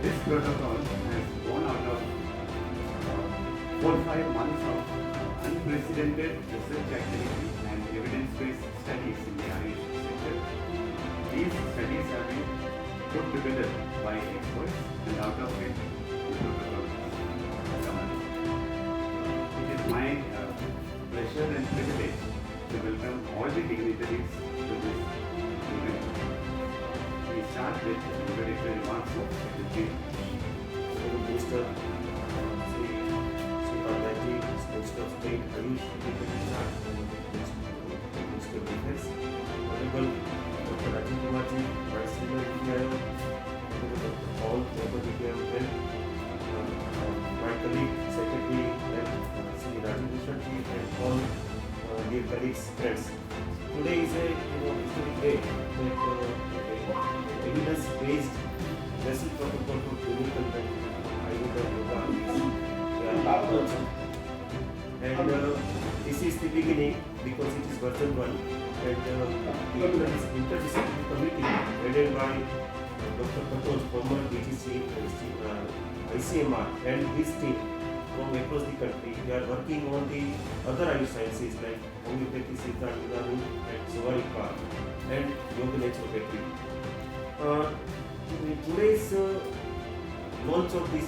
This protocol has gone out of 4-5 months of unprecedented research activity and evidence-based studies in the Ayush sector. These studies have been put together by experts, and out of it, the protocol has come out. It is my pleasure and privilege to welcome all the dignitaries to this event. We start with introductory remarks of Secretary Minister Sri Pandyaji, Minister of State Ayush Independent and Minister of Defense, Honorable Dr. Rajiv Kumar Ji, Vice Chairman NITI Aayog, Honorable Dr. Paul, Member NITI Aayog, and my colleague Secretary Sri Rajiv Bhushan Ji, and all dear colleagues, friends. Today is a historic day that evidence-based vessel protocol for clinical Ayurveda yoga is launched. And this is the beginning because it is version 1, and the interdisciplinary committee headed by Dr. Katoch, former DGC, ICMR, and his team from across the country. They are working on the other Ayush sciences like homeopathy, Siddha, Yunani, and Zovarika, and yoga naturopathy. Today's launch of this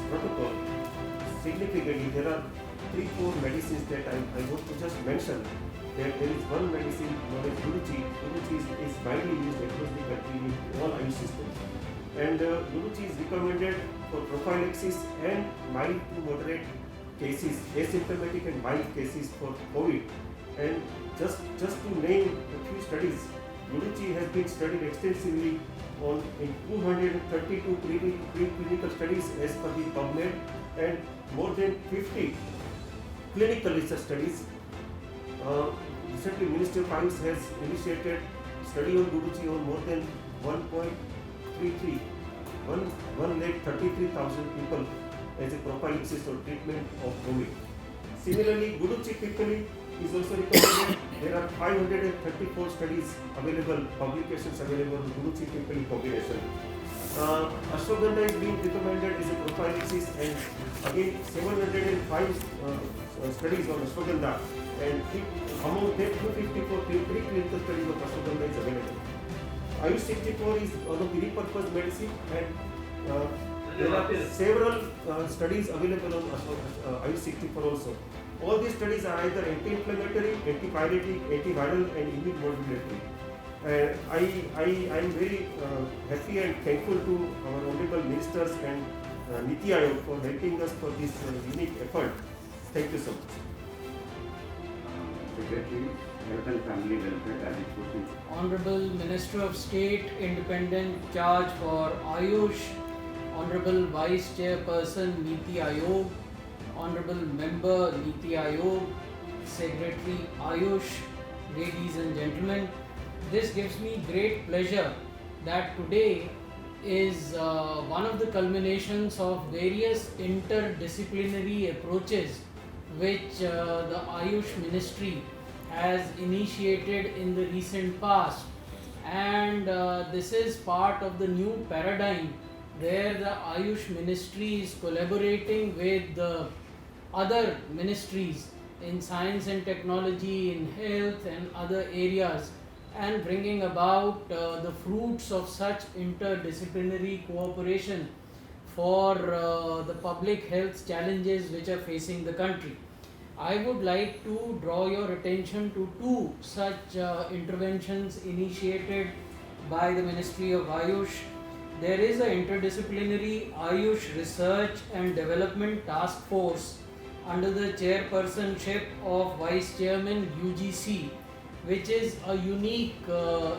protocol, significantly there are 3-4 medicines that I want to just mention. That there is one medicine known as Guruchi. Guruchi is widely used across the country in all Ayush systems. And Guruchi is recommended for prophylaxis and mild to moderate cases, asymptomatic and mild cases for COVID. And just to name a few studies, Guruchi has been studied extensively in 232 preclinical studies as per the PubMed, and more than 50 clinical research studies. Recently, Ministry of Ayush has initiated study on Guruchi on more than 133,000 people as a prophylaxis or treatment of COVID. Similarly, Guruchi typically is also recommended. There are 534 studies available, publications available on Guruchi typically combination. Ashwagandha is being recommended as a prophylaxis, and again 705 studies on ashwagandha, and among them 254 preclinical studies of ashwagandha is available. Ayush 64 is one of the repurposed medicine, and there are several studies available on Ayush 64 also. All these studies are either anti-inflammatory, antipyretic, antiviral, and immunomodulatory. I am very happy and thankful to our honorable ministers and NITI Aayog for helping us for this unique effort. Thank you so much. Secretary, Health and Family Welfare, Rajiv Bhushan. Honorable Minister of State, Independent Charge for Ayush, Honorable Vice Chairperson NITI Aayog, Honorable Member NITI Aayog, Secretary Ayush, ladies and gentlemen, this gives me great pleasure that today is one of the culminations of various interdisciplinary approaches which the Ayush Ministry has initiated in the recent past, and this is part of the new paradigm where the Ayush Ministry is collaborating with the other ministries in science and technology, in health and other areas, and bringing about the fruits of such interdisciplinary cooperation for the public health challenges which are facing the country. I would like to draw your attention to two such interventions initiated by the Ministry of Ayush. There is an interdisciplinary Ayush Research and Development Task Force under the chairpersonship of Vice Chairman UGC, which is a unique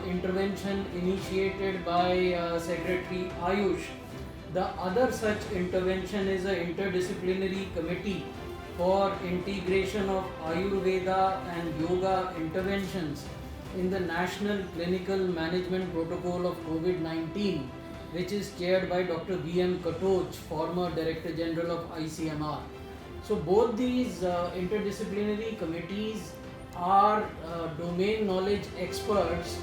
intervention initiated by Secretary Ayush. The other such intervention is an interdisciplinary committee for integration of Ayurveda and yoga interventions in the National Clinical Management Protocol of COVID-19, which is chaired by Dr. V.M. Katoch, former Director General of ICMR. So both these interdisciplinary committees are domain knowledge experts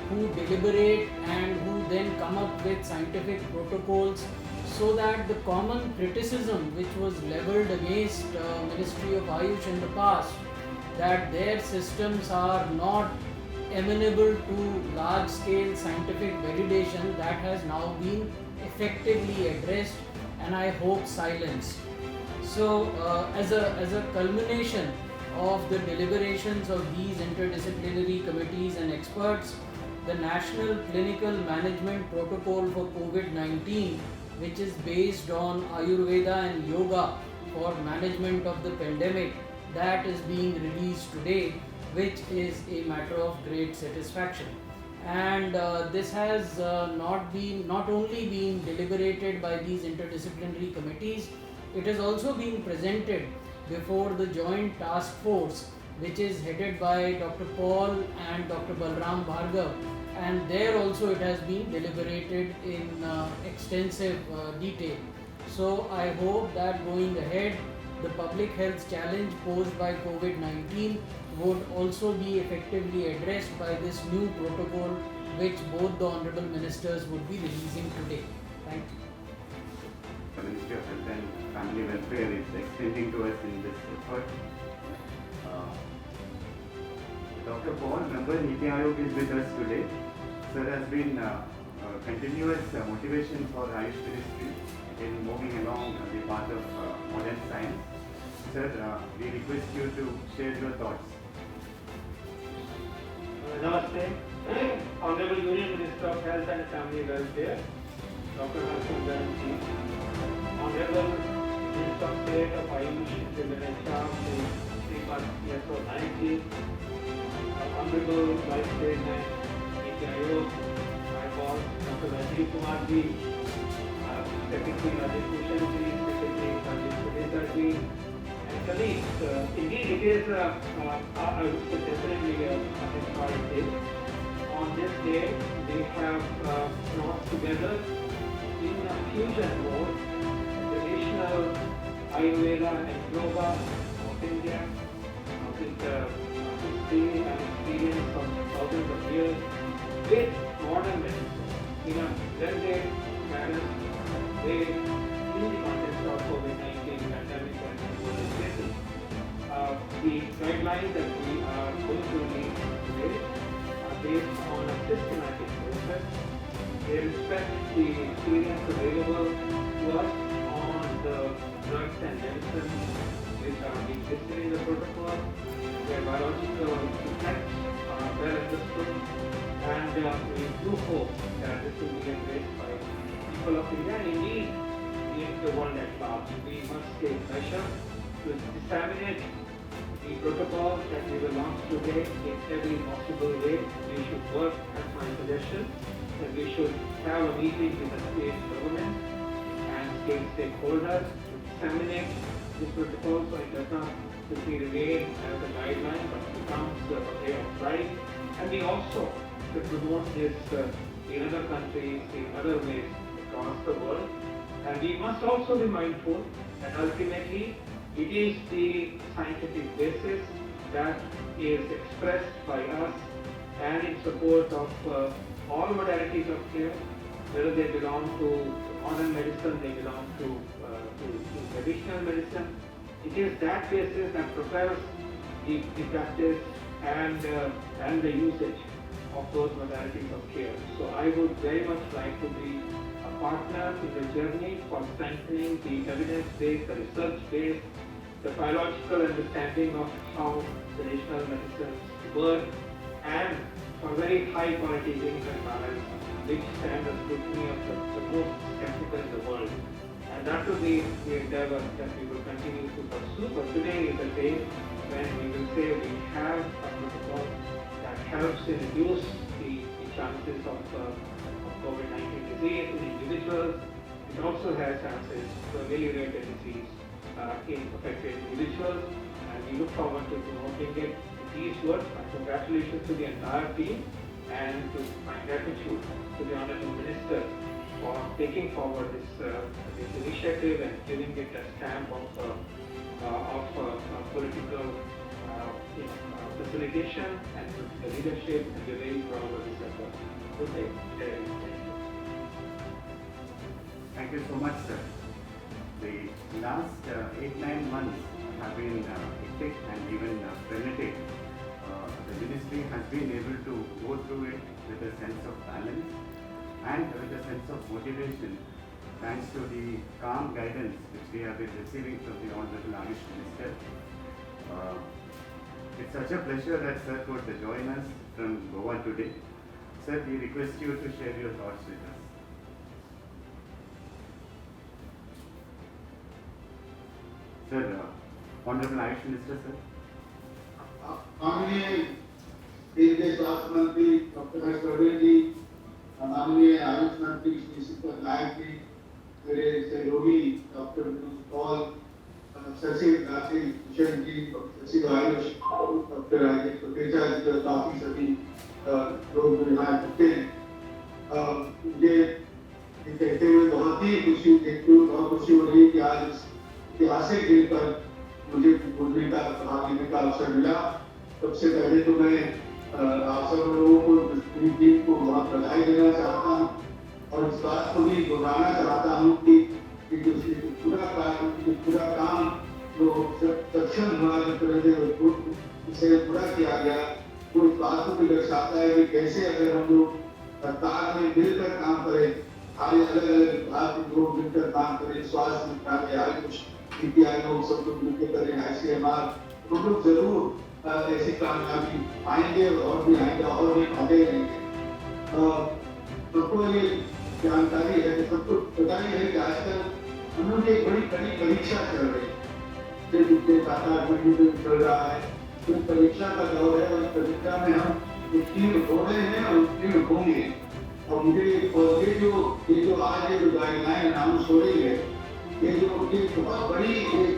who deliberate and who then come up with scientific protocols, so that the common criticism which was leveled against Ministry of Ayush in the past, that their systems are not amenable to large scale scientific validation, that has now been effectively addressed and I hope silenced. So as a culmination of the deliberations of these interdisciplinary committees and experts, the National Clinical Management Protocol for COVID-19, which is based on Ayurveda and yoga for management of the pandemic, that is being released today, which is a matter of great satisfaction. And this has not only been deliberated by these interdisciplinary committees, it has also been presented before the Joint Task Force, which is headed by Dr. Paul and Dr. Balram Bhargav, and there also it has been deliberated in extensive detail. So I hope that going ahead, the public health challenge posed by COVID-19 would also be effectively addressed by this new protocol, which both the Honorable Ministers would be releasing today. Thank you. The Ministry of Health and Family Welfare is extending to us in this effort. Dr. Paul, member Niti Aayog, is with us today. Sir has been continuous motivation for Ayush Ministry in moving along the path of modern science. Sir, we request you to share your thoughts. Namaste. Honorable Union Minister of Health and Family Welfare, Dr. Harshvardhan Ji, Honorable Minister of State of Ayush, Shri Srimad Yasodhan Naik Ji, Honorable Vice Chairman, Niti Aayog, my boss, Dr. Rajiv Kumar Ji, Secretary Rajesh Bhushan Ji, Secretary Rajesh Pudeta Ji, and colleagues. Indeed, it is definitely a historic day. On this day, we have brought together in a fusion mode traditional Ayurveda and yoga of India with history and experience of thousands of years with modern medicine in a blended, balanced way in the context of COVID-19 pandemic and world is facing. The guidelines that we are going to release today are based on a systematic process. They respect the experience available to us on the drugs and medicines which are being listed in the protocol. Their biological effects are well understood, and we do hope that this will be embraced by people of India and indeed in the world at large. We must take measure to disseminate the protocol that we will launch today in every possible way. We should work, as my suggestion, that we should have a meeting with the state government and state stakeholders to disseminate this protocol so it does not simply remain as a guideline but becomes a way of life. And we also should promote this in other countries, in other ways across the world. And we must also be mindful that ultimately it is the scientific basis that is expressed by us and in support of all modalities of care, whether they belong to modern medicine, they belong to traditional medicine. It is that basis that propels the practice and the usage of those modalities of care. So I would very much like to be a partner in the journey for strengthening the evidence-based, the research-based, the biological understanding of how traditional medicines work, and for very high quality clinical trials which stand the scrutiny of the most skeptical in the world. And that will be the endeavor that we will continue to pursue. But today is a day when we will say we have a protocol that helps to reduce the chances of COVID-19 disease in individuals. It also has chances to ameliorate the disease in affected individuals, and we look forward to promoting it. These words, and congratulations to the entire team, and to my gratitude to the Honourable Minister for taking forward this initiative and giving it a stamp of political facilitation and political leadership, and we're very proud of this effort. Good day. Thank you so much, sir. The last 8-9 months have been hectic and even frenetic. The ministry has been able to go through it with a sense of balance and with a sense of motivation, thanks to the calm guidance which we have been receiving from the Honorable Ayush Minister. It's such a pleasure that sir could join us from Goa today. Sir, we request you to share your thoughts with us. Sir, Honorable Ayush Minister, sir. माननीय केंद्रीय स्वास्थ्य मंत्री doctor Harshvardhan जी, माननीय आयुष मंत्री श्री श्रीपद नायक जी, मेरे सहयोगी doctor Vinod Paul, सचिव राशि भूषण जी, सचिव आयुष डॉक्टर राजेश कोटेचा जी, और बाकी सभी लोग यहाँ जुटे हैं। मुझे कहते हुए बहुत ही खुशी हो रही है कि आज इस ऐतिहासिक दिन पर मुझे बोलने का भाग लेने का अवसर मिला। सबसे पहले तो मैं आप सब लोगों को पूरी टीम को बहुत बधाई देना चाहता हूँ और इस बात को भी दोहराना चाहता हूँ कि पूरा काम जो सक्षम हुआ, जिस तरह से इसे पूरा किया गया, वो इस बात को भी दर्शाता है कि कैसे अगर हम लोग सरकार में मिलकर काम करें, सारे अलग अलग विभाग के लोग मिलकर काम करें, स्वास्थ्य मंत्रालय, आयुष, नीति आयोग, सब लोग मिलकर करें, ICMR, हम लोग जरूर ऐसी कामयाबी पाएंगे और भी आएंगे और भी आगे रहेंगे। सबको ये जानकारी है, सबको पता ही है कि आजकल हम लोग एक बड़ी परीक्षा चल रही है, जिसके 7-8 महीने चल रहा है। तो परीक्षा का दौर है और इस परीक्षा में हम उत्तीर्ण हो रहे हैं और उत्तीर्ण होंगे। और मुझे ये जो आज ये गाइडलाइन अनाउंस हो रही है, ये बहुत बड़ी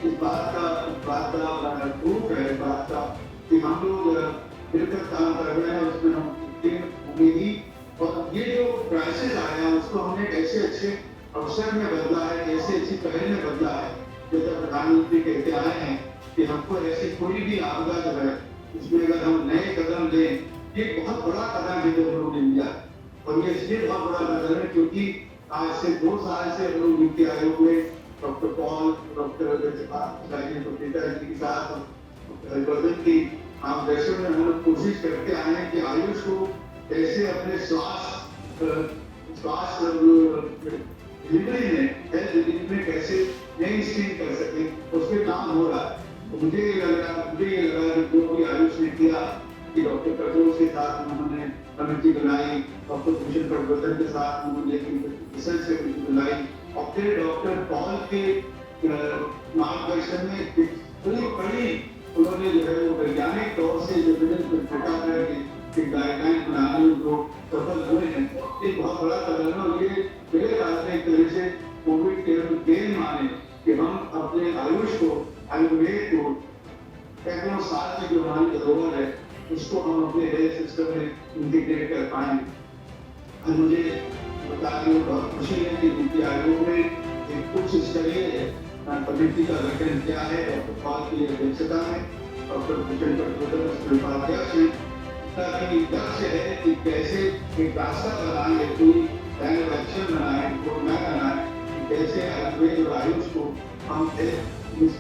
इस बात का प्रूफ है, इस बात का कि हम लोग मिलकर काम कर रहे हैं, उसमें हम उत्तीर्ण होंगे ही। और ये जो क्राइसिस आया है उसको हमने ऐसे अच्छे अवसर में बदला है, ऐसे अच्छी पहल में बदला है, जैसा प्रधानमंत्री कहते आए हैं कि हमको ऐसी कोई भी आपदा जो है उसमें अगर हम नए कदम लें, ये बहुत बड़ा कदम है जो हम लोग ने लिया। और ये इसलिए बहुत बड़ा कदम है क्योंकि आज से 2 साल से हम लोग नीति आयोग में डॉक्टर पॉल, डॉक्टर राजेश कोटेचा जी के साथ हर्षवर्धन की मार्गदर्शन में हम लोग कोशिश करते आए हैं कि आयुष को कैसे अपने स्वास्थ्य डिलीवरी में, हेल्थ डिलीवरी में कैसे नई स्ट्रीम कर सके, उसके काम हो रहा है। मुझे ये लगा कि जो भी आयुष ने किया कि डॉक्टर कटोच के साथ उन्होंने कमेटी बनाई, डॉक्टर भूषण हर्षवर्धन के साथ उन्होंने रिसर्च कमेटी बनाई, और फिर डॉक्टर पॉल के मार्गदर्शन में बड़ी उन्होंने जो है वो वैज्ञानिक तौर से जो गाइडलाइन बनाने में जो सफल हुए हैं, एक बहुत बड़ा कदम है। और ये मेरे ख्याल से एक तरह से कोविड के गेन माने कि हम अपने आयुष को, आयुर्वेद को सैकड़ों साल की जो हमारी धरोहर है उसको हम अपने हेल्थ सिस्टम में इंटीग्रेट कर पाएंगे। मुझे बताने में बहुत खुशी है कि नीति आयोग में एक उच्च स्तरीय कमेटी का गठन किया है डॉक्टर पॉल की अध्यक्षता में, डॉक्टर भूषण हर्षवर्धन उपाध्यक्ष हैं। इसका लक्ष्य है कि कैसे एक रास्ता बनाए, कोई प्लान ऑफ एक्शन बनाए, रोडमैप बनाए, कैसे आयुर्वेद और आयुष को हम हेल्थ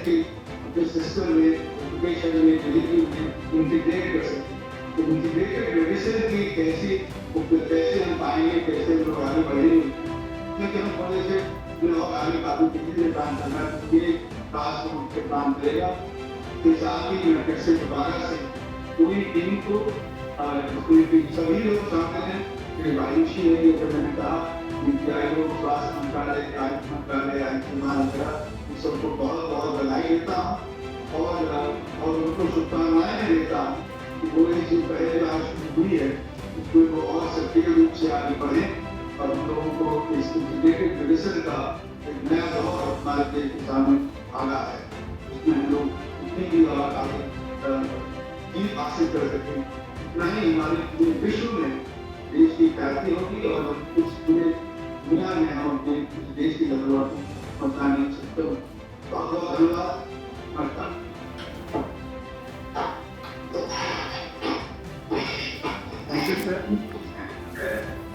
के अपने सिस्टम में, एजुकेशन में, डिलीवरी में इंटीग्रेट कर सकते हैं। तो इंटीग्रेटेड मेडिसिन की कैसे हम पाएंगे, कैसे हम लोग आगे बढ़ेंगे, क्योंकि हम थोड़े से और आगे काफी तेजी से काम करना है, ये खास रूप से काम करेगा। इसके साथ ही मैं फिर से दोबारा से पूरी टीम को सभी लोग शामिल हैं, फिर आयुष ही है, जैसे मैंने कहा, नीति आयोग, स्वास्थ्य मंत्रालय, आयुष मंत्रालय, ICMR, सबको बहुत बहुत बधाई देता हूँ और उनको शुभकामनाएं देता हूँ वो जो पहले बार हुई है उसको वो और सक्रिय रूप से आगे बढ़े और हम लोगों को इस इंटीग्रेटेड मेडिसिन का एक नया दौर हमारे देश के सामने आ रहा है। उसमें हम लोग उतनी भी और आगे जीत हासिल कर सकें, उतना ही हमारे पूरे विश्व में देश की ख्याति होगी और कुछ पूरे दुनिया में हम अपने देश की जरूरत को पहुंचाने में सक्षम हों। बहुत बहुत धन्यवाद। Thank you, sir.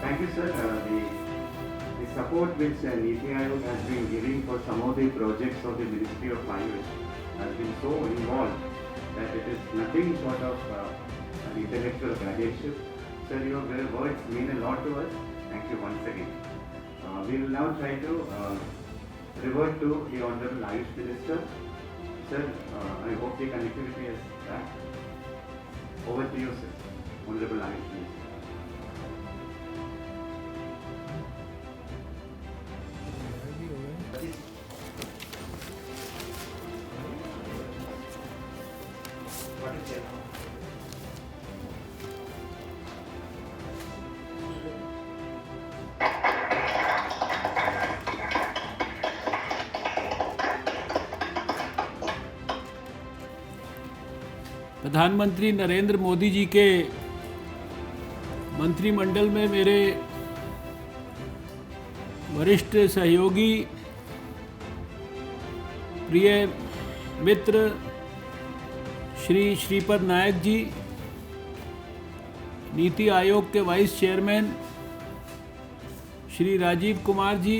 Thank you, sir. The support which NITI Aayog has been giving for some of the projects of the Ministry of Ayush has been so involved that it is nothing short of an intellectual graduation. Sir, your words mean a lot to us. Thank you once again. We will now try to revert to the Honorable Ayush Minister. Sir, I hope the connectivity is back. Over to you, sir. Honorable Ayush Minister. प्रधानमंत्री नरेंद्र मोदी जी के मंत्रिमंडल में मेरे वरिष्ठ सहयोगी, प्रिय मित्र श्री श्रीपद नायक जी, नीति आयोग के vice chairman Shri Rajiv Kumar ji,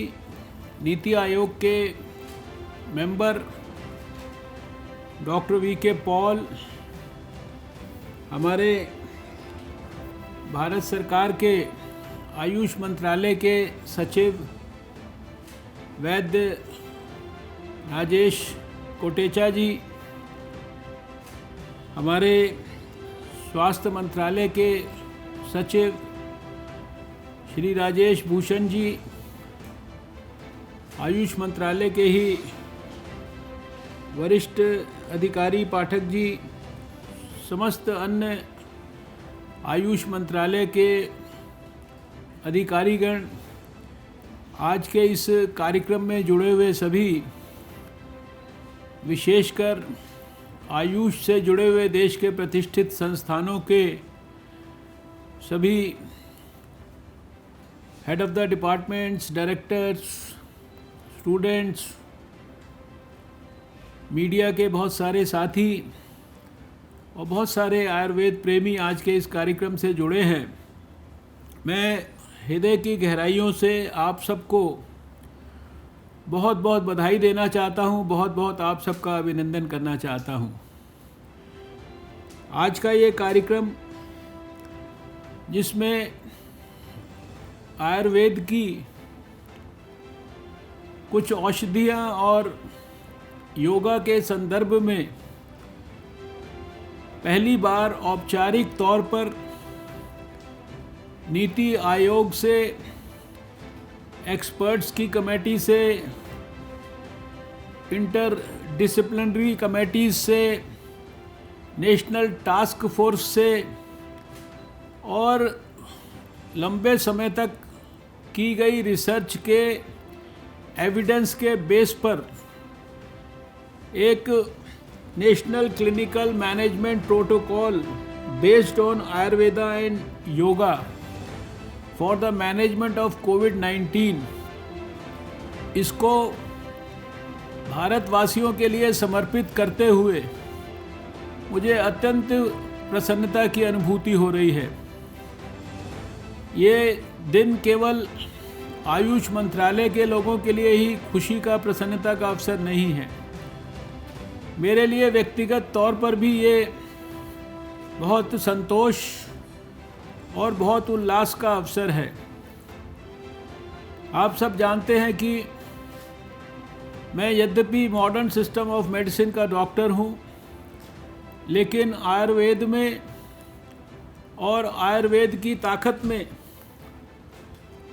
NITI Aayog के मेंबर डॉक्टर वी.के. पॉल, हमारे भारत सरकार के आयुष मंत्रालय के सचिव वैद्य राजेश कोटेचा जी, हमारे स्वास्थ्य मंत्रालय के सचिव श्री राजेश भूषण जी, आयुष मंत्रालय के ही वरिष्ठ अधिकारी पाठक जी, समस्त अन्य आयुष मंत्रालय के अधिकारीगण, आज के इस कार्यक्रम में जुड़े हुए सभी, विशेषकर आयुष से जुड़े हुए देश के प्रतिष्ठित संस्थानों के सभी head of the departments, directors, students, media के बहुत सारे साथी और बहुत सारे आयुर्वेद प्रेमी आज के इस कार्यक्रम से जुड़े हैं। मैं हृदय की गहराइयों से आप सबको बहुत बहुत बधाई देना चाहता हूं, बहुत बहुत आप सबका अभिनंदन करना चाहता हूं। आज का ये कार्यक्रम, जिसमें आयुर्वेद की कुछ औषधियाँ और योगा के संदर्भ में पहली बार औपचारिक तौर पर नीति आयोग से, एक्सपर्ट्स की कमेटी से, इंटर डिसिप्लिनरी कमेटीज से, नेशनल टास्क फोर्स से और लंबे समय तक की गई रिसर्च के एविडेंस के बेस पर एक national clinical management protocol based on Ayurveda and yoga for the management of कोविड-19, इसको भारतवासियों के लिए समर्पित करते हुए मुझे अत्यंत प्रसन्नता की अनुभूति हो रही है। ये दिन केवल आयुष मंत्रालय के लोगों के लिए ही खुशी का, प्रसन्नता का अवसर नहीं है। मेरे लिए व्यक्तिगत तौर पर भी ये बहुत संतोष और बहुत उल्लास का अवसर है। आप सब जानते हैं कि मैं यद्यपि मॉडर्न सिस्टम ऑफ मेडिसिन का डॉक्टर हूँ, लेकिन आयुर्वेद में और आयुर्वेद की ताकत में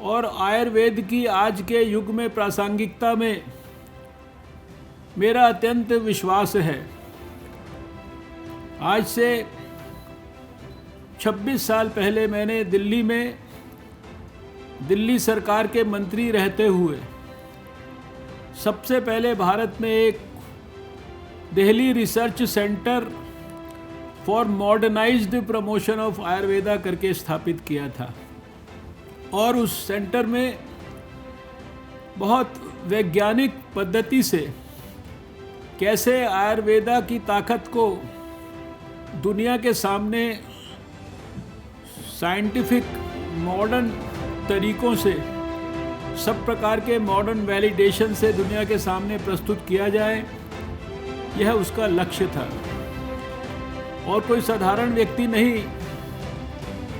और आयुर्वेद की आज के युग में प्रासंगिकता में मेरा अत्यंत विश्वास है। आज से 26 साल पहले मैंने दिल्ली में दिल्ली सरकार के मंत्री रहते हुए सबसे पहले भारत में एक Delhi research centre for modernised promotion of Ayurveda करके स्थापित किया था। और उस सेंटर में बहुत वैज्ञानिक पद्धति से कैसे आयुर्वेदा की ताकत को दुनिया के सामने साइंटिफिक मॉडर्न तरीकों से सब प्रकार के मॉडर्न वैलिडेशन से दुनिया के सामने प्रस्तुत किया जाए, यह उसका लक्ष्य था। और कोई साधारण व्यक्ति नहीं,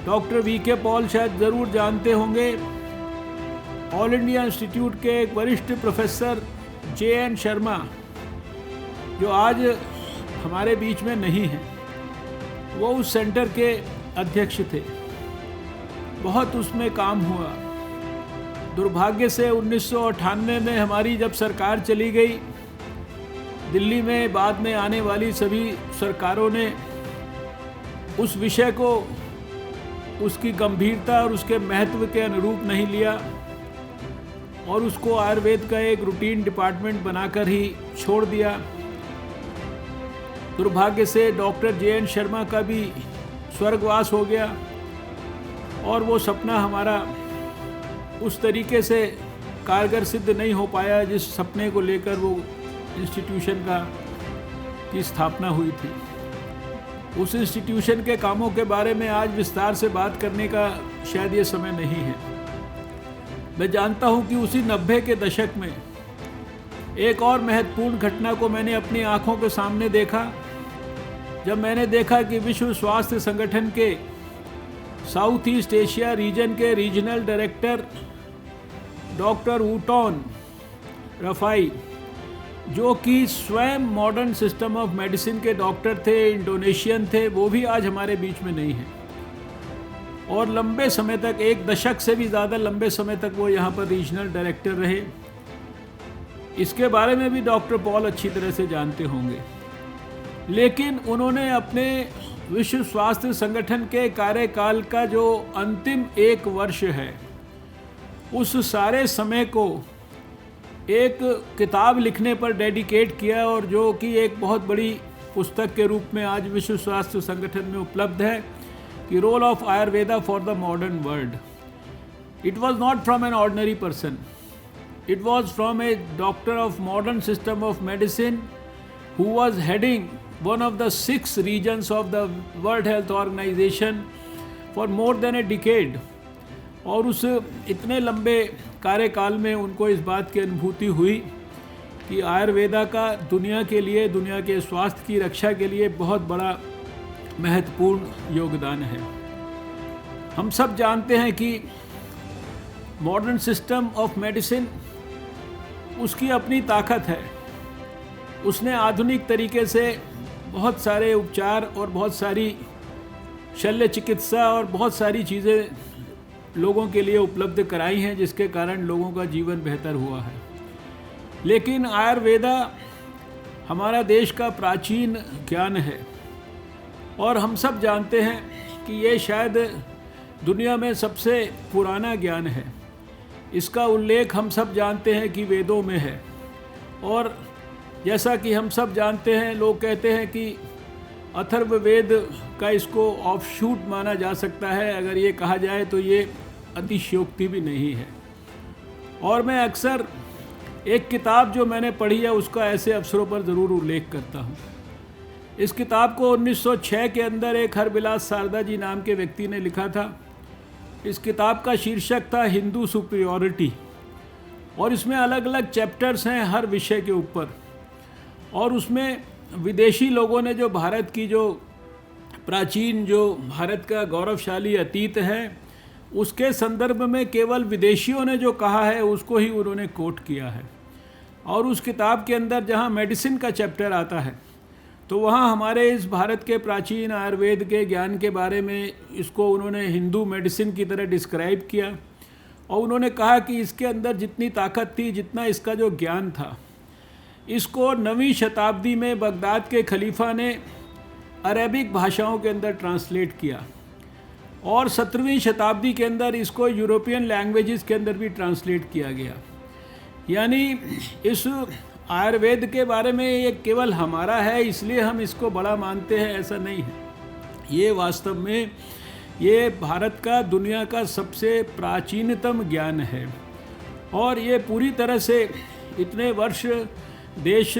डॉक्टर वी.के. पॉल शायद ज़रूर जानते होंगे, ऑल इंडिया इंस्टीट्यूट के एक वरिष्ठ प्रोफेसर J.N. शर्मा, जो आज हमारे बीच में नहीं हैं, वो उस सेंटर के अध्यक्ष थे। बहुत उसमें काम हुआ। दुर्भाग्य से 1998 में हमारी जब सरकार चली गई, दिल्ली में बाद में आने वाली सभी सरकारों ने उस विषय को उसकी गंभीरता और उसके महत्व के अनुरूप नहीं लिया और उसको आयुर्वेद का एक रूटीन डिपार्टमेंट बनाकर ही छोड़ दिया। दुर्भाग्य से डॉक्टर J.N. शर्मा का भी स्वर्गवास हो गया और वो सपना हमारा उस तरीके से कारगर सिद्ध नहीं हो पाया जिस सपने को लेकर वो इंस्टीट्यूशन की स्थापना हुई थी। उस इंस्टीट्यूशन के कामों के बारे में आज विस्तार से बात करने का शायद ये समय नहीं है। मैं जानता हूँ कि उसी 90 के दशक में एक और महत्वपूर्ण घटना को मैंने अपनी आंखों के सामने देखा, जब मैंने देखा कि विश्व स्वास्थ्य संगठन के साउथ ईस्ट एशिया रीजन के रीजनल डायरेक्टर डॉक्टर ऊटॉन रफाई, जो कि स्वयं मॉडर्न सिस्टम ऑफ मेडिसिन के डॉक्टर थे, इंडोनेशियन थे, वो भी आज हमारे बीच में नहीं हैं। और लंबे समय तक, एक दशक से भी ज़्यादा लंबे समय तक वो यहाँ पर रीजनल डायरेक्टर रहे। इसके बारे में भी डॉक्टर पॉल अच्छी तरह से जानते होंगे। लेकिन उन्होंने अपने विश्व स्वास्थ्य संगठन के कार्यकाल का जो अंतिम 1 वर्ष है, उस सारे समय को एक किताब लिखने पर डेडिकेट किया, और जो कि एक बहुत बड़ी पुस्तक के रूप में आज विश्व स्वास्थ्य संगठन में उपलब्ध है, कि role of Ayurveda for the modern world. It was not from an ordinary person, it was from a doctor of modern system of medicine who was heading one of the 6 regions of the World Health Organization for more than a decade। और उस इतने लंबे कार्यकाल में उनको इस बात की अनुभूति हुई कि आयुर्वेदा का दुनिया के लिए, दुनिया के स्वास्थ्य की रक्षा के लिए बहुत बड़ा महत्वपूर्ण योगदान है। हम सब जानते हैं कि मॉडर्न सिस्टम ऑफ मेडिसिन, उसकी अपनी ताकत है। उसने आधुनिक तरीके से बहुत सारे उपचार और बहुत सारी शल्य चिकित्सा और बहुत सारी चीज़ें लोगों के लिए उपलब्ध कराई हैं, जिसके कारण लोगों का जीवन बेहतर हुआ है। लेकिन आयुर्वेदा हमारा देश का प्राचीन ज्ञान है, और हम सब जानते हैं कि ये शायद दुनिया में सबसे पुराना ज्ञान है। इसका उल्लेख हम सब जानते हैं कि वेदों में है, और जैसा कि हम सब जानते हैं, लोग कहते हैं कि अथर्ववेद का इसको ऑफशूट माना जा सकता है। अगर ये कहा जाए तो ये अतिशयोक्ति भी नहीं है। और मैं अक्सर एक किताब जो मैंने पढ़ी है उसका ऐसे अवसरों पर ज़रूर उल्लेख करता हूँ। इस किताब को 1906 के अंदर एक हरबिलास शारदा जी नाम के व्यक्ति ने लिखा था। इस किताब का शीर्षक था हिंदू सुपीरियॉरिटी, और इसमें अलग अलग चैप्टर्स हैं हर विषय के ऊपर। और उसमें विदेशी लोगों ने जो भारत की जो प्राचीन, जो भारत का गौरवशाली अतीत है, उसके संदर्भ में केवल विदेशियों ने जो कहा है उसको ही उन्होंने कोट किया है। और उस किताब के अंदर जहाँ मेडिसिन का चैप्टर आता है, तो वहाँ हमारे इस भारत के प्राचीन आयुर्वेद के ज्ञान के बारे में इसको उन्होंने हिंदू मेडिसिन की तरह डिस्क्राइब किया। और उन्होंने कहा कि इसके अंदर जितनी ताकत थी, जितना इसका जो ज्ञान था, इसको 9वीं शताब्दी में बगदाद के खलीफा ने अरेबिक भाषाओं के अंदर ट्रांसलेट किया। और 17वीं शताब्दी के अंदर इसको यूरोपियन लैंग्वेजेस के अंदर भी ट्रांसलेट किया गया। यानी इस आयुर्वेद के बारे में ये केवल हमारा है इसलिए हम इसको बड़ा मानते हैं, ऐसा नहीं है। ये वास्तव में ये भारत का दुनिया का सबसे प्राचीनतम ज्ञान है और ये पूरी तरह से इतने वर्ष देश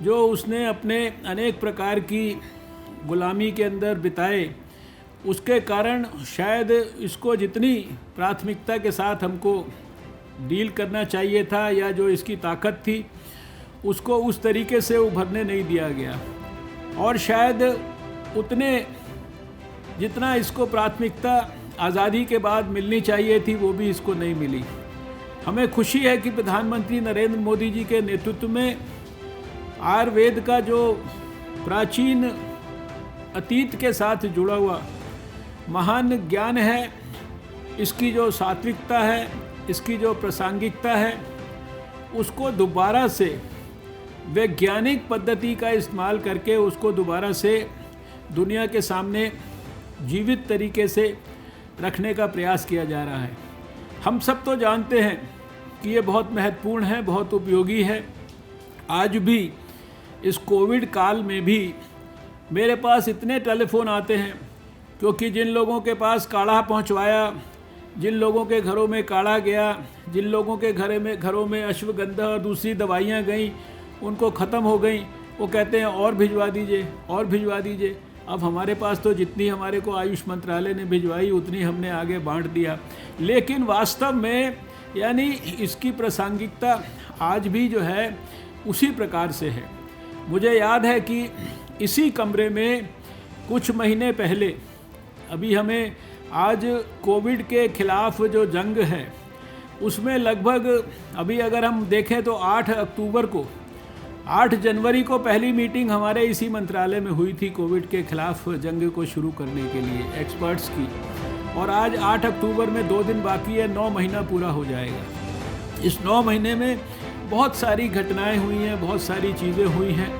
जो उसने अपने अनेक प्रकार की गुलामी के अंदर बिताए, उसके कारण शायद इसको जितनी प्राथमिकता के साथ हमको डील करना चाहिए था या जो इसकी ताकत थी उसको उस तरीके से उभरने नहीं दिया गया और शायद उतने जितना इसको प्राथमिकता आज़ादी के बाद मिलनी चाहिए थी वो भी इसको नहीं मिली। हमें खुशी है कि प्रधानमंत्री नरेंद्र मोदी जी के नेतृत्व में आयुर्वेद का जो प्राचीन अतीत के साथ जुड़ा हुआ महान ज्ञान है, इसकी जो सात्विकता है, इसकी जो प्रासंगिकता है, उसको दोबारा से वैज्ञानिक पद्धति का इस्तेमाल करके उसको दोबारा से दुनिया के सामने जीवित तरीके से रखने का प्रयास किया जा रहा है। हम सब तो जानते हैं कि ये बहुत महत्वपूर्ण है, बहुत उपयोगी है। आज भी इस कोविड काल में भी मेरे पास इतने टेलीफोन आते हैं क्योंकि जिन लोगों के पास काढ़ा पहुंचवाया, जिन लोगों के घरों में काढ़ा गया, जिन लोगों के घरों में अश्वगंधा और दूसरी दवाइयाँ गईं, उनको ख़त्म हो गई, वो कहते हैं और भिजवा दीजिए, और भिजवा दीजिए। अब हमारे पास तो जितनी हमारे को आयुष मंत्रालय ने भिजवाई उतनी हमने आगे बांट दिया, लेकिन वास्तव में यानी इसकी प्रासंगिकता आज भी जो है उसी प्रकार से है। मुझे याद है कि इसी कमरे में कुछ महीने पहले अभी हमें आज कोविड के खिलाफ जो जंग है उसमें लगभग अभी अगर हम देखें तो 8 अक्टूबर को 8 जनवरी को पहली मीटिंग हमारे इसी मंत्रालय में हुई थी कोविड के खिलाफ जंग को शुरू करने के लिए एक्सपर्ट्स की, और आज 8 अक्टूबर में 2 दिन बाकी है, 9 महीना पूरा हो जाएगा। इस 9 महीने में बहुत सारी घटनाएं हुई हैं, बहुत सारी चीज़ें हुई हैं।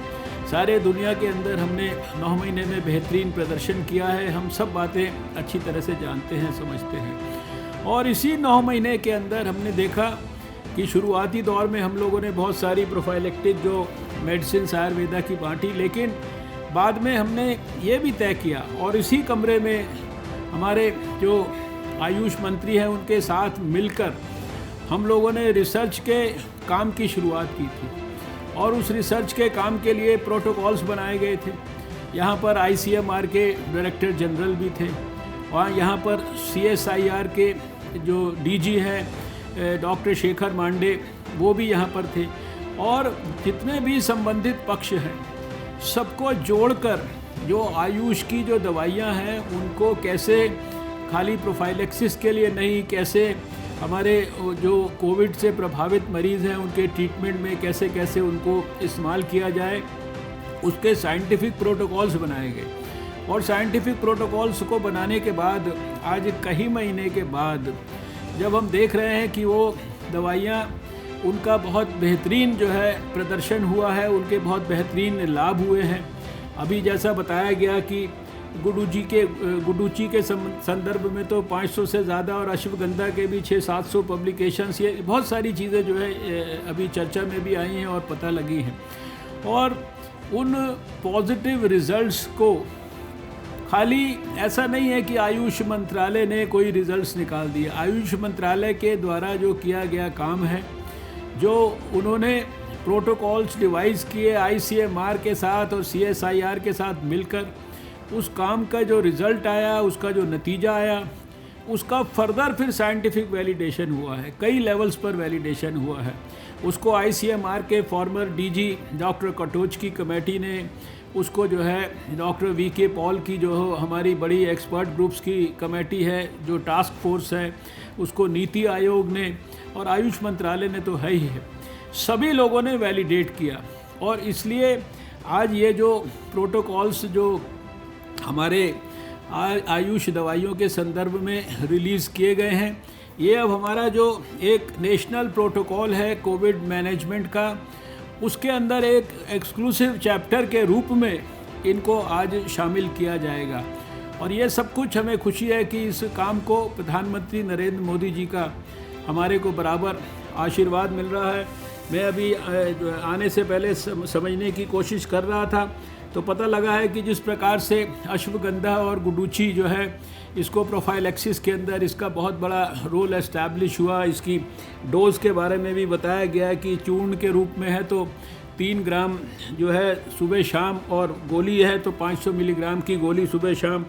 सारे दुनिया के अंदर हमने 9 महीने में बेहतरीन प्रदर्शन किया है। हम सब बातें अच्छी तरह से जानते हैं, समझते हैं। और इसी 9 महीने के अंदर हमने देखा कि शुरुआती दौर में हम लोगों ने बहुत सारी प्रोफाइलेक्टिक जो मेडिसिन आयुर्वेदा की बांटी, लेकिन बाद में हमने ये भी तय किया और इसी कमरे में हमारे जो आयुष मंत्री हैं उनके साथ मिलकर हम लोगों ने रिसर्च के काम की शुरुआत की थी और उस रिसर्च के काम के लिए प्रोटोकॉल्स बनाए गए थे। यहाँ पर ICMR के डायरेक्टर जनरल भी थे और यहाँ पर CSIR के जो DG हैं डॉक्टर शेखर मांडे वो भी यहाँ पर थे, और जितने भी संबंधित पक्ष हैं सबको जोड़कर जो आयुष की जो दवाइयाँ हैं उनको कैसे खाली प्रोफाइलेक्सिस के लिए नहीं, कैसे हमारे जो कोविड से प्रभावित मरीज़ हैं उनके ट्रीटमेंट में कैसे कैसे उनको इस्तेमाल किया जाए, उसके साइंटिफिक प्रोटोकॉल्स बनाए गए। और साइंटिफिक प्रोटोकॉल्स को बनाने के बाद आज कई महीने के बाद जब हम देख रहे हैं कि वो दवाइयाँ उनका बहुत बेहतरीन जो है प्रदर्शन हुआ है, उनके बहुत बेहतरीन लाभ हुए हैं। अभी जैसा बताया गया कि गुडूची के संदर्भ में तो 500 से ज़्यादा और अश्वगंधा के भी 600-700 पब्लिकेशंस, ये बहुत सारी चीज़ें जो है अभी चर्चा में भी आई हैं और पता लगी हैं। और उन पॉजिटिव रिज़ल्ट्स को खाली ऐसा नहीं है कि आयुष मंत्रालय ने कोई रिज़ल्ट्स निकाल दिए। आयुष मंत्रालय के द्वारा जो किया गया काम है, जो उन्होंने प्रोटोकॉल्स डिवाइस किए ICMR के साथ और CSIR के साथ मिलकर, उस काम का जो रिज़ल्ट आया, उसका जो नतीजा आया, उसका फर्दर फिर साइंटिफिक वैलिडेशन हुआ है, कई लेवल्स पर वैलिडेशन हुआ है। उसको ICMR के फॉर्मर DG डॉक्टर कटोच की कमेटी ने, उसको जो है डॉक्टर VK पॉल की जो हमारी बड़ी एक्सपर्ट ग्रुप्स की कमेटी है, जो टास्क फोर्स है, उसको नीति आयोग ने और आयुष मंत्रालय ने तो है ही है, सभी लोगों ने वैलिडेट किया। और इसलिए आज ये जो प्रोटोकॉल्स जो हमारे आयुष दवाइयों के संदर्भ में रिलीज़ किए गए हैं, ये अब हमारा जो एक नेशनल प्रोटोकॉल है कोविड मैनेजमेंट का, उसके अंदर एक एक्सक्लूसिव चैप्टर के रूप में इनको आज शामिल किया जाएगा। और ये सब कुछ हमें खुशी है कि इस काम को प्रधानमंत्री नरेंद्र मोदी जी का हमारे को बराबर आशीर्वाद मिल रहा है। मैं अभी आने से पहले समझने की कोशिश कर रहा था तो पता लगा है कि जिस प्रकार से अश्वगंधा और गुडुचि जो है इसको प्रोफाइलैक्सिस के अंदर इसका बहुत बड़ा रोल एस्टैब्लिश हुआ। इसकी डोज के बारे में भी बताया गया कि चूर्ण के रूप में है तो 3 ग्राम जो है सुबह शाम, और गोली है तो 500 मिलीग्राम की गोली सुबह शाम,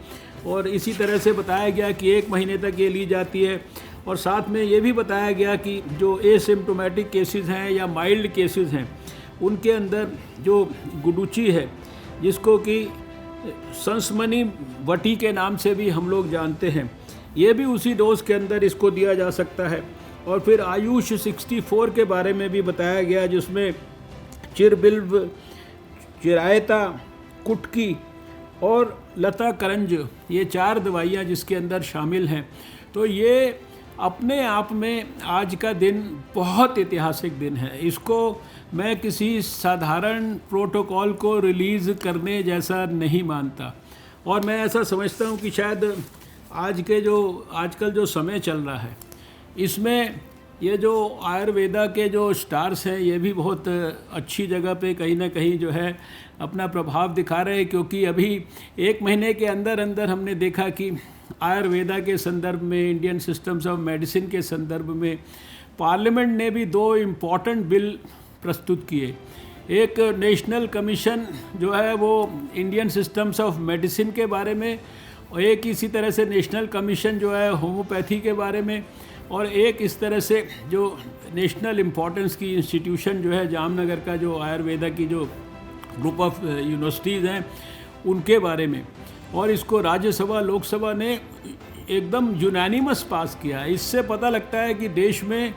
और इसी तरह से बताया गया कि 1 महीने तक ये ली जाती है। और साथ में ये भी बताया गया कि जो एसिम्प्टोमेटिक केसेस हैं या माइल्ड केसेस हैं उनके अंदर जो गुडुचि है, जिसको कि संसमनी वटी के नाम से भी हम लोग जानते हैं, ये भी उसी डोज के अंदर इसको दिया जा सकता है। और फिर आयुष 64 के बारे में भी बताया गया, जिसमें चिरबिल्व, चिरायता, कुटकी और लता करंज, ये 4 दवाइयाँ जिसके अंदर शामिल हैं। तो ये अपने आप में आज का दिन बहुत ऐतिहासिक दिन है। इसको मैं किसी साधारण प्रोटोकॉल को रिलीज़ करने जैसा नहीं मानता, और मैं ऐसा समझता हूँ कि शायद आजकल जो समय चल रहा है इसमें ये जो आयुर्वेदा के जो स्टार्स हैं ये भी बहुत अच्छी जगह पे कहीं ना कहीं जो है अपना प्रभाव दिखा रहे हैं। क्योंकि अभी 1 महीने के अंदर अंदर हमने देखा कि आयुर्वेदा के संदर्भ में, इंडियन सिस्टम्स ऑफ मेडिसिन के संदर्भ में पार्लियामेंट ने भी 2 इम्पॉर्टेंट बिल प्रस्तुत किए। एक नेशनल कमीशन जो है वो इंडियन सिस्टम्स ऑफ मेडिसिन के बारे में, और एक इसी तरह से नेशनल कमीशन जो है होम्योपैथी के बारे में, और एक इस तरह से जो नेशनल इम्पोर्टेंस की इंस्टीट्यूशन जो है जामनगर का जो आयुर्वेदा की जो ग्रुप ऑफ यूनिवर्सिटीज़ हैं उनके बारे में। और इसको राज्यसभा लोकसभा ने एकदम यूनानिमस पास किया। इससे पता लगता है कि देश में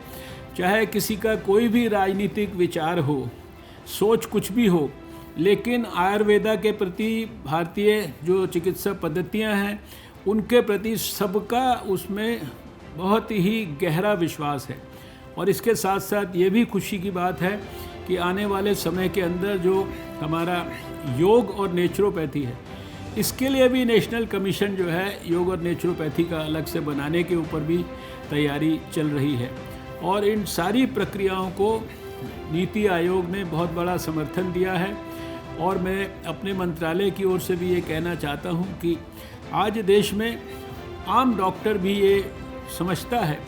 चाहे किसी का कोई भी राजनीतिक विचार हो, सोच कुछ भी हो, लेकिन आयुर्वेदा के प्रति भारतीय जो चिकित्सा पद्धतियां हैं उनके प्रति सबका उसमें बहुत ही गहरा विश्वास है। और इसके साथ साथ ये भी खुशी की बात है कि आने वाले समय के अंदर जो हमारा योग और नेचुरोपैथी है, इसके लिए भी नेशनल कमीशन जो है योग और नेचुरोपैथी का अलग से बनाने के ऊपर भी तैयारी चल रही है। और इन सारी प्रक्रियाओं को नीति आयोग ने बहुत बड़ा समर्थन दिया है। और मैं अपने मंत्रालय की ओर से भी ये कहना चाहता हूँ कि आज देश में आम डॉक्टर भी ये समझता है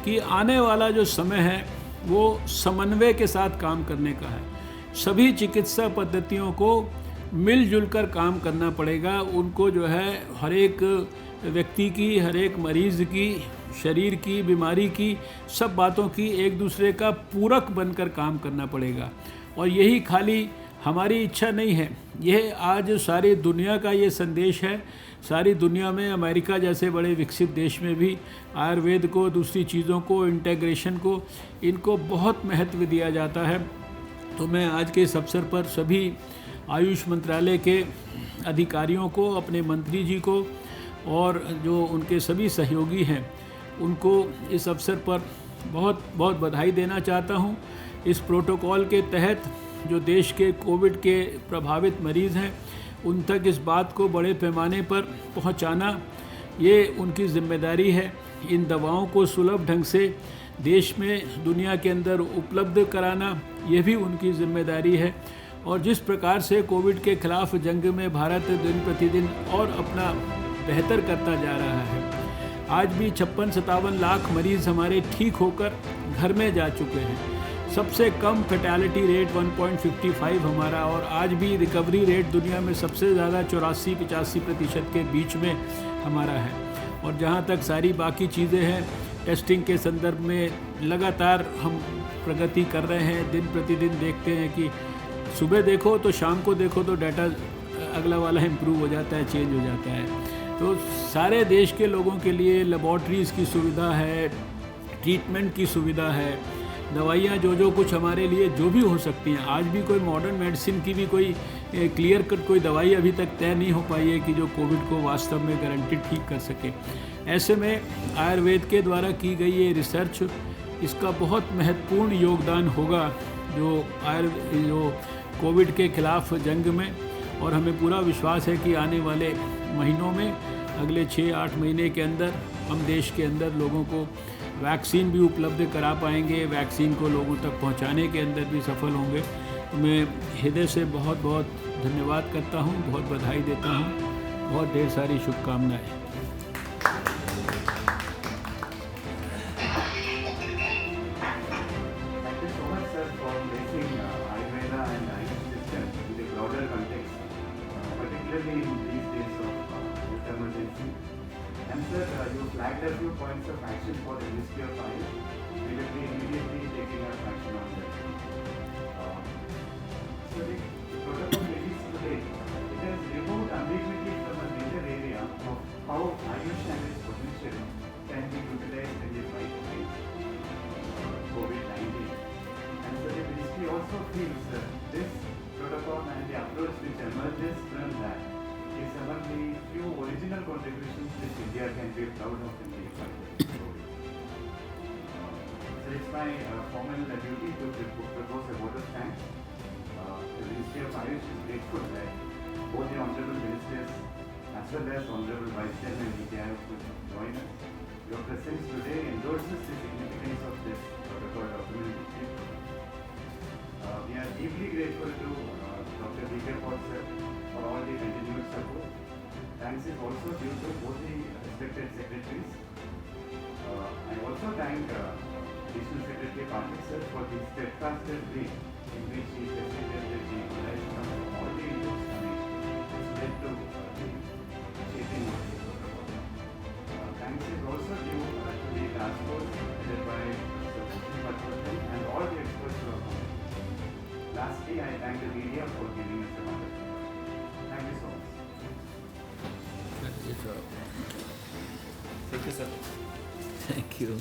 कि आने वाला जो समय है वो समन्वय के साथ काम करने का है। सभी चिकित्सा पद्धतियों को मिलजुल कर काम करना पड़ेगा। उनको जो है हर एक व्यक्ति की, हर एक मरीज़ की, शरीर की, बीमारी की, सब बातों की एक दूसरे का पूरक बनकर काम करना पड़ेगा। और यही खाली हमारी इच्छा नहीं है, यह आज सारी दुनिया का ये संदेश है। सारी दुनिया में अमेरिका जैसे बड़े विकसित देश में भी आयुर्वेद को, दूसरी चीज़ों को, इंटीग्रेशन को, इनको बहुत महत्व दिया जाता है। तो मैं आज के इस अवसर पर सभी आयुष मंत्रालय के अधिकारियों को, अपने मंत्री जी को और जो उनके सभी सहयोगी हैं उनको इस अवसर पर बहुत बहुत बधाई देना चाहता हूं। इस प्रोटोकॉल के तहत जो देश के कोविड के प्रभावित मरीज़ हैं उन तक इस बात को बड़े पैमाने पर पहुंचाना ये उनकी जिम्मेदारी है। इन दवाओं को सुलभ ढंग से देश में, दुनिया के अंदर उपलब्ध कराना ये भी उनकी जिम्मेदारी है। और जिस प्रकार से कोविड के खिलाफ जंग में भारत दिन प्रतिदिन और अपना बेहतर करता जा रहा है, आज भी 56-57 लाख मरीज़ हमारे ठीक होकर घर में जा चुके हैं। सबसे कम फैटेलिटी रेट 1.55 हमारा, और आज भी रिकवरी रेट दुनिया में सबसे ज़्यादा 84-85% के बीच में हमारा है। और जहाँ तक सारी बाकी चीज़ें हैं, टेस्टिंग के संदर्भ में लगातार हम प्रगति कर रहे हैं। दिन प्रतिदिन देखते हैं कि सुबह देखो तो शाम को देखो तो डाटा अगला वाला इम्प्रूव हो जाता है, चेंज हो जाता है। तो सारे देश के लोगों के लिए लेबॉर्ट्रीज़ की सुविधा है, ट्रीटमेंट की सुविधा है, दवाइयाँ जो कुछ हमारे लिए जो भी हो सकती हैं। आज भी कोई मॉडर्न मेडिसिन की भी कोई क्लियर कट कोई दवाई अभी तक तय नहीं हो पाई है कि जो कोविड को वास्तव में गारंटी ठीक कर सके। ऐसे में आयुर्वेद के द्वारा की गई ये रिसर्च, इसका बहुत महत्वपूर्ण योगदान होगा जो कोविड के खिलाफ जंग में। और हमें पूरा विश्वास है कि आने वाले महीनों में अगले 6-8 महीने के अंदर हम देश के अंदर लोगों को वैक्सीन भी उपलब्ध करा पाएंगे, वैक्सीन को लोगों तक पहुंचाने के अंदर भी सफल होंगे। तो मैं हृदय से बहुत बहुत धन्यवाद करता हूं, बहुत बधाई देता हूं, बहुत ढेर सारी शुभकामनाएं। Thank you so much, sir, for placing Ayurveda and Ayush system in the broader context, particularly in these days of health emergency. And sir, you flagged a few points of action for the Ministry of Ayush. We will be immediately taking up action on that. So the protocol released today, it has removed ambiguity from a major area of how Ayush and its potential can be utilized in the fight against COVID-19. And so the ministry also feels this protocol and the approach which emerges from that is among the few original contributions which India can be proud of in the fight against COVID. So it's my formal duty to propose a vote of thanks. The Ministry of Ayush is grateful that both the Honorable Ministers as well as Honorable Vice Chairman NITI Aayog could join us. Your presence today endorses the significance of this protocol document. We are deeply grateful to Dr. D.K. Paul sir for all the continued support. Thanks is also due to both the respected secretaries. I also thank Additional Secretary Pathak sir for the steadfast way in which he facilitated the equalization of all the inputs coming, which led to the shaping of the protocol. Thanks is also due to the task force headed by Sir Bhushan Patwardhan and all the experts who have come. Lastly, I thank the media for giving us the wonderful. Thank you so much. Thank you, sir. Thank you.